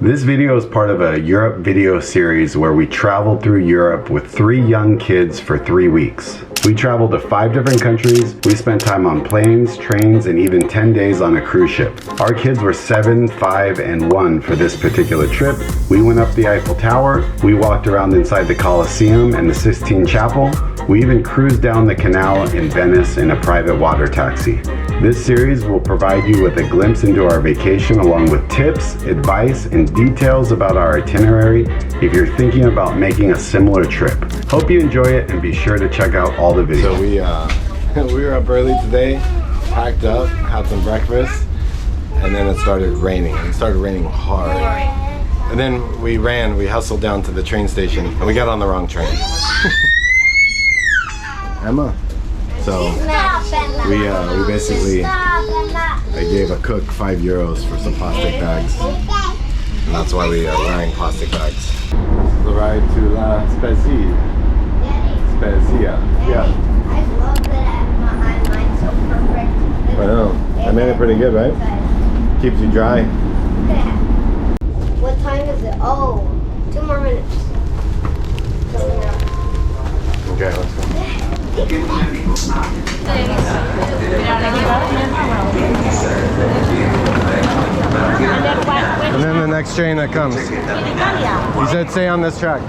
This video is part of a Europe video series where we traveled through Europe with 3 young kids for 3 weeks. We traveled to 5 different countries. We spent time on planes, trains, and even 10 days on a cruise ship. Our kids were 7, 5, and 1 for this particular trip. We went up the Eiffel Tower. We walked around inside the Colosseum and the Sistine Chapel. We even cruised down the canal in Venice in a private water taxi. This series will provide you with a glimpse into our vacation along with tips, advice, and details about our itinerary if you're thinking about making a similar trip. Hope you enjoy it and be sure to check out all the videos. So we were up early today, packed up, had some breakfast, and then it started raining. It started raining hard. And then we hustled down to the train station and we got on the wrong train. Emma. So we basically, I gave a cook €5 for some plastic bags. And that's why we are wearing plastic bags. The ride to La Spezia. Yeah. I love that mine's so perfect. I know. I made it pretty good, right? Keeps you dry. What time is it? Oh, 2 more minutes. Okay, let's go. And then the next train that comes. You said stay on this track.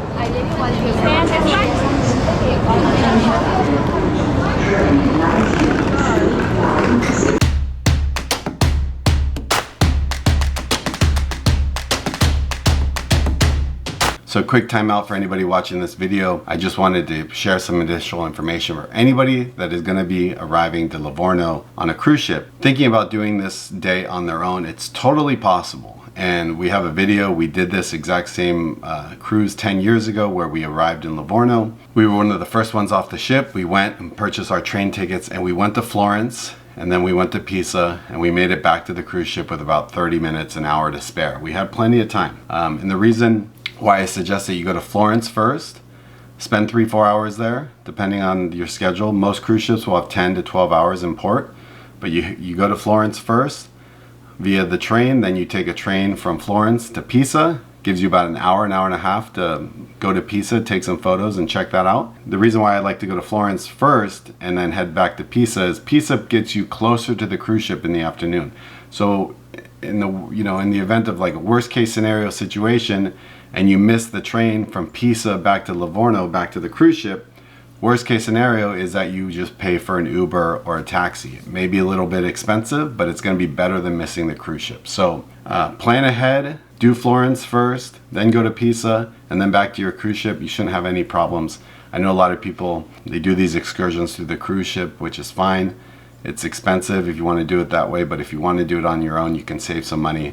So quick timeout for anybody watching this video. I just wanted to share some additional information for anybody that is going to be arriving to Livorno on a cruise ship. Thinking about doing this day on their own, it's totally possible. And we have a video. We did this exact same cruise 10 years ago where we arrived in Livorno. We were one of the first ones off the ship. We went and purchased our train tickets and we went to Florence. And then we went to Pisa and we made it back to the cruise ship with about 30 minutes, an hour to spare. We had plenty of time. And the reason why I suggest that you go to Florence first, spend 3-4 hours there, depending on your schedule. Most cruise ships will have 10 to 12 hours in port, but you go to Florence first via the train, then you take a train from Florence to Pisa. Gives you about an hour and a half to go to Pisa, take some photos and check that out. The reason why I like to go to Florence first and then head back to Pisa is Pisa gets you closer to the cruise ship in the afternoon. So in the event of like a worst case scenario situation and you miss the train from Pisa back to Livorno, back to the cruise ship, worst case scenario is that you just pay for an Uber or a taxi. It may be a little bit expensive, but it's going to be better than missing the cruise ship. So plan ahead, do Florence first, then go to Pisa, and then back to your cruise ship. You shouldn't have any problems. I know a lot of people, they do these excursions through the cruise ship, which is fine. It's expensive if you want to do it that way, but if you want to do it on your own, you can save some money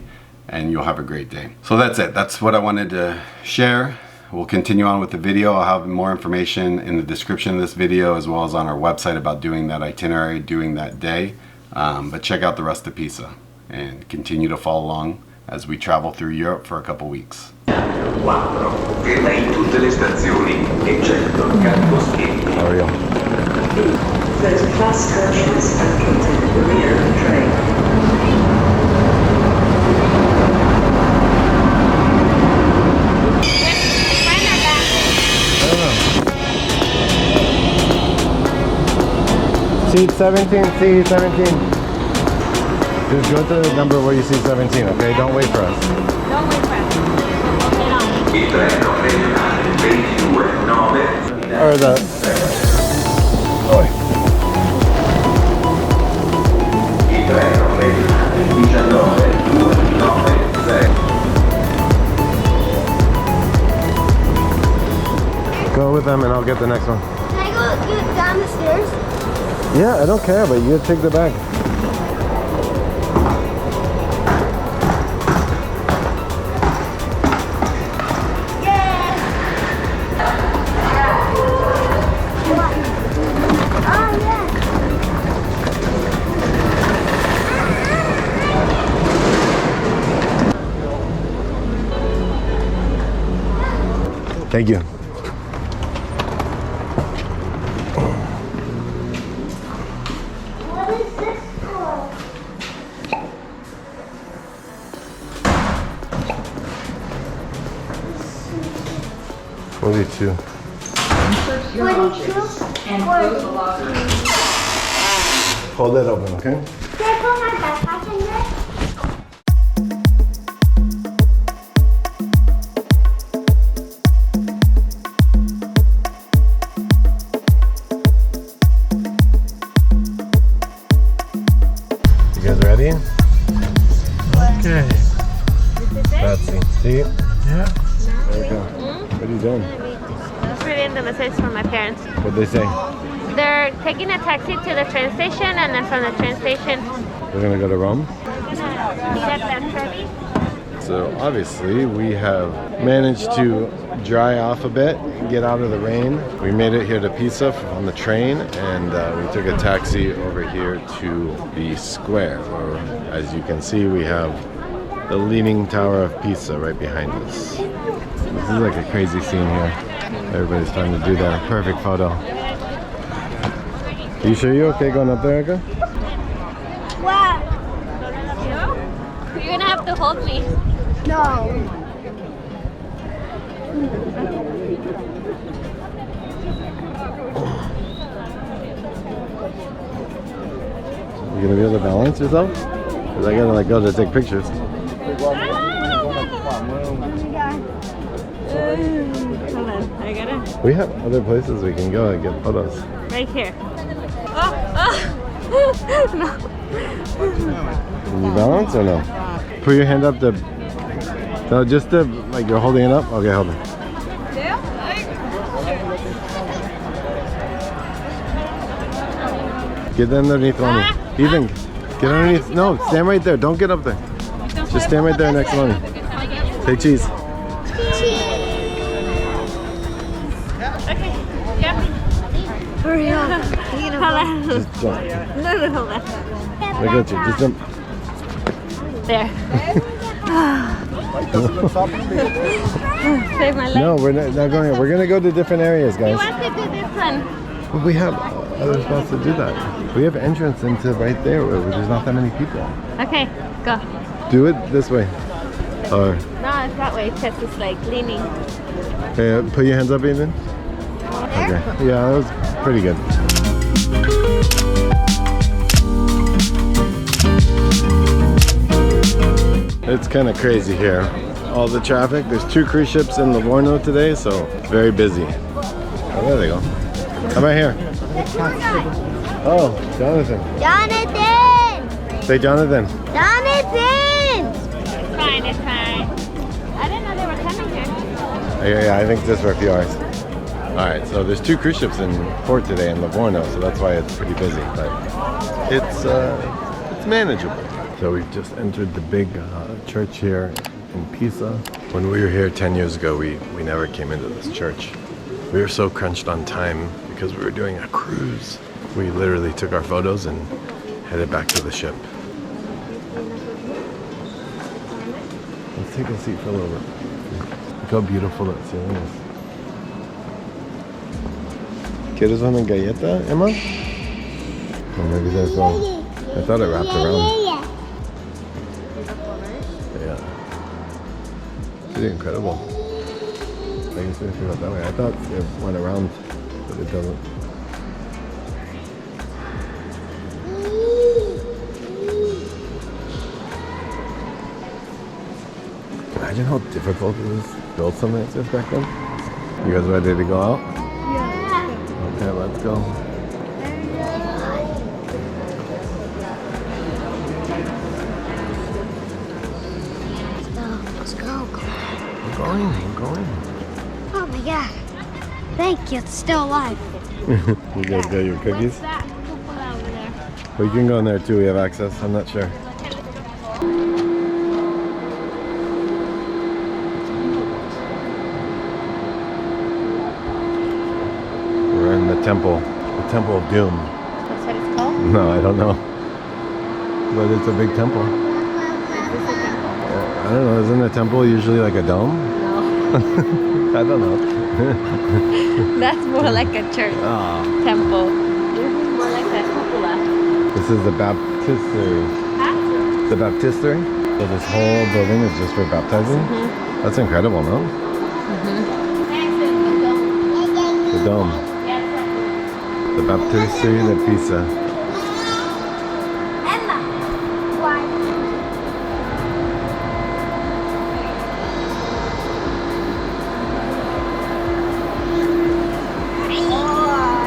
and you'll have a great day. So that's it. That's what I wanted to share. We'll continue on with the video. I'll have more information in the description of this video as well as on our website about doing that itinerary, doing that day. But check out the rest of Pisa and continue to follow along as we travel through Europe for a couple weeks. 4, ferma in tutte le stazioni, eccetto carico schietti. How are you? First class coaches are in the rear of the train. Seat 17, seat 17. Just go to the number where you see 17, okay? Don't wait for us. Don't wait for us. Il treno regionale 229. Or the... Il treno regionale 19296. Go with them and I'll get the next one. Can I go get down the stairs? Yeah, I don't care, but you take the bag. Thank you. What is this for? 42. Insert your objects and close the locker. Hold it open, okay? Can I put my backpack in there? You guys ready? Okay. Betsy, see? Yeah. Erika, what are you doing? Just reading the message from my parents. What'd they say? They're taking a taxi to the train station, and then from the train station, We're gonna go to Rome? meet at Baptistery. So obviously we have managed to dry off a bit, get out of the rain. We made it here to Pisa on the train, and we took a taxi over here to the square, where, as you can see, we have the Leaning Tower of Pisa right behind us. This is like a crazy scene here. Everybody's trying to do their perfect photo. Are you sure you're okay going up there, Erika? Wow. You're gonna have to hold me. No. You gonna be able to balance yourself? Because I gotta go to take pictures. Hold on, I gotta. We have other places we can go and get photos. Right here. Oh, no. Can you balance or no? Put your hand up to... No, just to, like you're holding it up? Okay, hold it. Get underneath, Lonnie. Ethan, get underneath. No, stand right there. Don't get up there. Just stand right there next to Lonnie. Say cheese. Okay, yeah. Hurry up. Hold on. Just jump. No, hold on. I got you. Just jump. There. Save my leg. No, we're not going. We're gonna go to different areas, We guys. want to do this one. But we have other spots to do that. We have entrance into right there where there's not that many people. Okay, go. Do it this way. Or No, it's that way because it's like leaning. okay, put your hands up, Ethan. Okay. Yeah, that was pretty good. It's kind of crazy here. All the traffic. There's 2 cruise ships in Livorno today, so it's very busy. Oh, there they go. Come right here. Oh, Jonathan. Jonathan! Say Jonathan. Jonathan! It's fine, it's fine. I didn't know they were coming here. Yeah, I think just for a few hours. Alright, so there's 2 cruise ships in port today in Livorno, so that's why it's pretty busy, but it's manageable. So we've just entered the big church here in Pisa. When we were here 10 years ago, we never came into this church. We were so crunched on time because we were doing a cruise. We literally took our photos and headed back to the ship. Let's take a seat for a little bit. Look how beautiful that ceiling is. ¿Quieres una galleta, Emma? Oh, maybe there's one. I thought it wrapped around. Yeah. It's incredible. I guess we should go that way. I thought it went around, but it doesn't. Imagine how difficult it was to build something like this back then. You guys ready to go out? Yeah. Okay, let's go. Let's go. We're going. Oh my god. Thank you, it's still alive. You guys got your cookies? That cupola over there. We can go in there too, we have access, I'm not sure. We're in the Temple of Doom. That's what it's called? No, I don't know. But it's a big temple. I don't know, isn't a temple usually like a dome? No. I don't know. That's more like a church temple. This is more like a cupola. This is the Baptistery. Huh? The Baptistery? So this whole building is just for baptizing? That's incredible, no? The dome. The Baptistery de Pisa. Emma, why?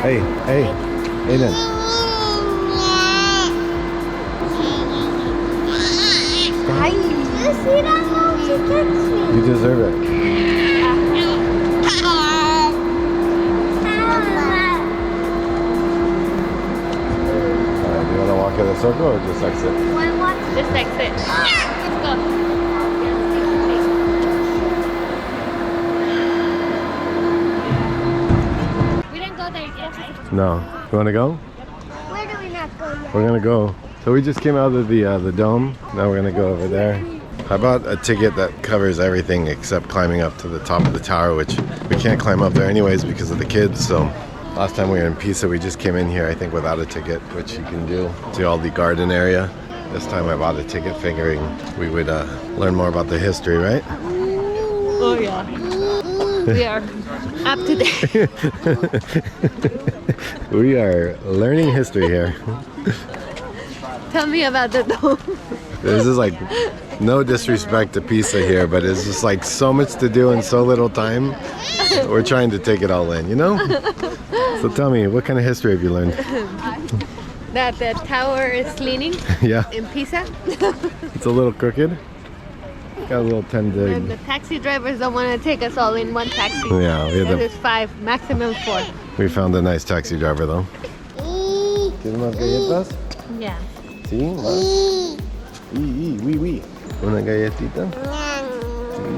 Hey, hey, Aiden. Hi. You see that? No, she kicks me. You deserve it. Do you want to walk in the circle or just exit? Just exit. Let's go. We didn't go there yet. No. You want to go? Where do we not go yet? We're gonna go. So we just came out of the dome. Now we're gonna go over there. I bought a ticket that covers everything except climbing up to the top of the tower, which we can't climb up there anyways because of the kids. So last time we were in Pisa, we just came in here, I think, without a ticket, which you can do. See all the garden area. This time I bought a ticket figuring we would learn more about the history, right? Oh yeah. We are up to date. We are learning history here. Tell me about the dome. This is like, no disrespect to Pisa here, but it's just like so much to do in so little time. We're trying to take it all in, you know? So tell me, what kind of history have you learned? That the tower is leaning Yeah, in Pisa. it's a little crooked. Got a little And the tendig. taxi drivers don't want to take us all in one taxi. Yeah, There's 5, maximum 4. we found a nice taxi driver though. ¿Quieres más galletas? Yeah. Sí, más. Oui. Una galletita.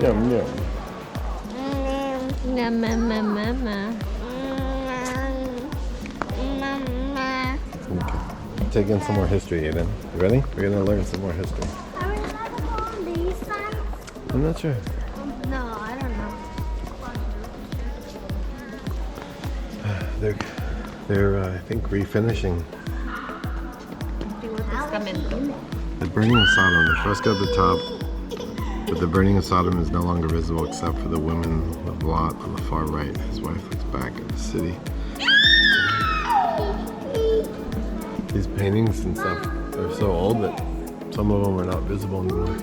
Yum, yum. Okay. Take in some more history, Aiden. You ready? We're gonna learn some more history. Are we allowed to go on these signs? I'm not sure. No, I don't know. They're I think refinishing. The burning of Sodom. The fresco at the top, but the burning of Sodom is no longer visible except for the women of Lot on the far right. His wife looks back at the city. These paintings and stuff are so old that some of them are not visible anymore.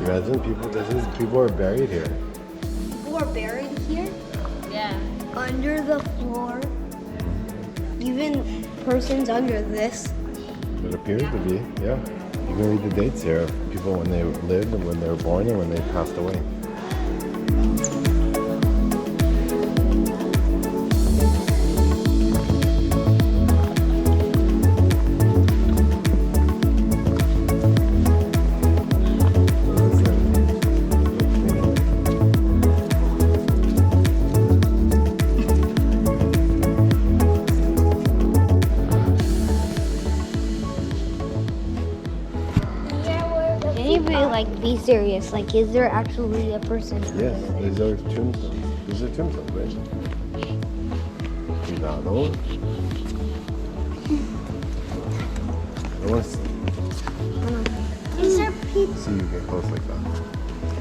Imagine people are buried here. People are buried here? Yeah. Under the floor? Even persons under this? It appears to be, yeah. You can read the dates here of people when they lived and when they were born and when they passed away. Can you be serious? Like, is there actually a person? Yes, these are tombstones. These are tombstones, right? Cuidado. I want to Is there people? see you get close like that.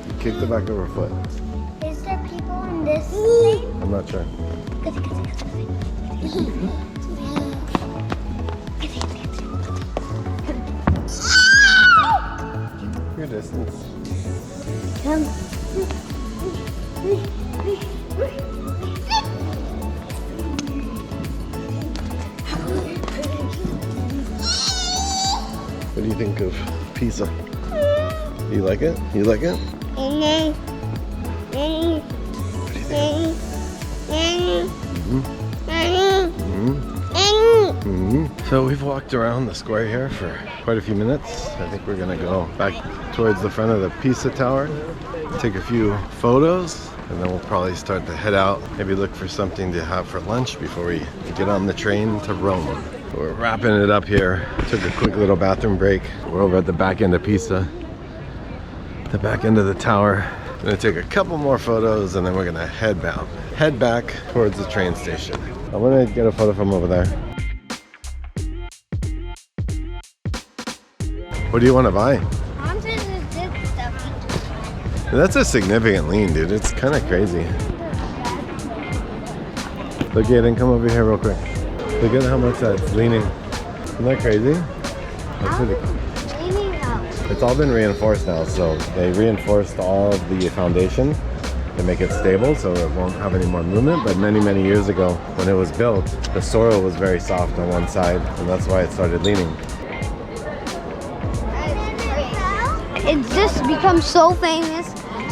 You kick the back of her foot. Is there people in this thing? I'm not sure. Your distance. Come. What do you think of Pisa? You like it? You like it? What do you think? So we've walked around the square here for quite a few minutes. I think we're gonna go back towards the front of the Pisa Tower, take a few photos, and then we'll probably start to head out. Maybe look for something to have for lunch before we get on the train to Rome. We're wrapping it up here. Took a quick little bathroom break. We're over at the back end of Pisa, the back end of the tower. Gonna take a couple more photos and then we're gonna head back towards the train station. I'm gonna get a photo from over there. What do you want to buy? I'm just this stuff. That's a significant lean, dude. It's kind of crazy. Look, Aiden, come over here real quick. Look at how much that's leaning. Isn't that crazy? That's really cool. It's all been reinforced now, so they reinforced all of the foundation to make it stable so it won't have any more movement. But many, many years ago, when it was built, the soil was very soft on one side, and that's why it started leaning. It's just become so famous.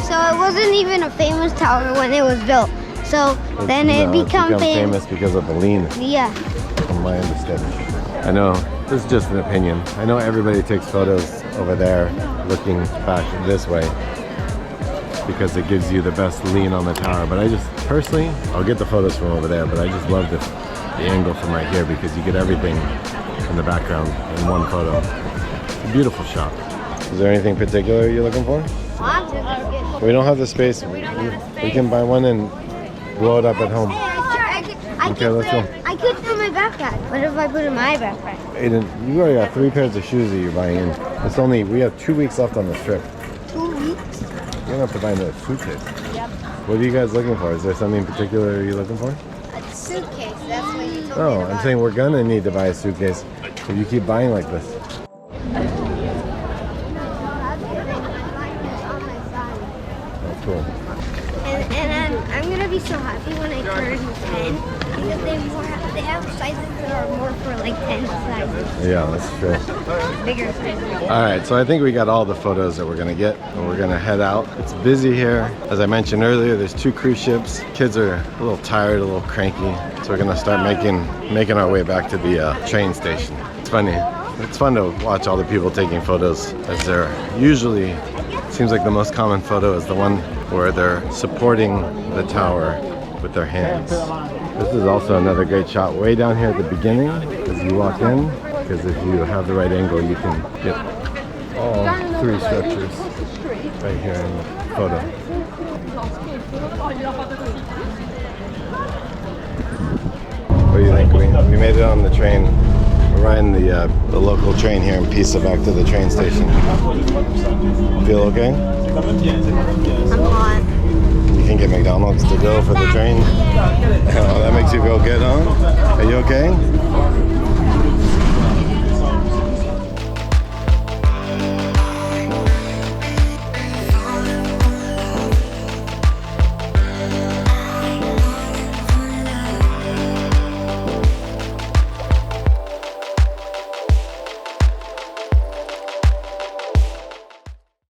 So it wasn't even a famous tower when it was built. So then it became famous because of the lean. Yeah. From my understanding. I know, this is just an opinion. I know everybody takes photos over there looking back this way because it gives you the best lean on the tower. But I just, personally, I'll get the photos from over there, but I just love the angle from right here because you get everything in the background in one photo. It's a beautiful shot. Is there anything particular you're looking for? We don't have the space. We can buy one and blow it up at home. Okay, let's go. I could put my backpack. What if I put in my backpack? Aiden, you already got 3 pairs of shoes that you're buying in. It's only, we have 2 weeks left on this trip. 2 weeks? You're gonna have to buy another suitcase. Yep. What are you guys looking for? Is there something particular you're looking for? A suitcase. That's what you told me Oh, to I'm buy. saying we're gonna need to buy a suitcase if you keep buying like this. That's cool. And I'm gonna be so happy when I turn 10 because they have sizes that are more for like 10 sizes, Yeah, that's true. bigger sizes. All right, so I think we got all the photos that we're gonna get, and we're gonna head out. It's busy here. As I mentioned earlier, there's 2 cruise ships. Kids are a little tired, a little cranky, so we're gonna start making our way back to the train station. It's funny. It's fun to watch all the people taking photos as they're usually, seems like the most common photo is the one where they're supporting the tower with their hands. This is also another great shot way down here at the beginning as you walk in, because if you have the right angle, you can get all 3 structures right here in the photo. What do you think? We made it on the train. We're riding the local train here in Pisa back to the train station. Feel okay? I'm hot. You can get McDonald's to go for the train. Oh, that makes you feel good, huh? Are you okay?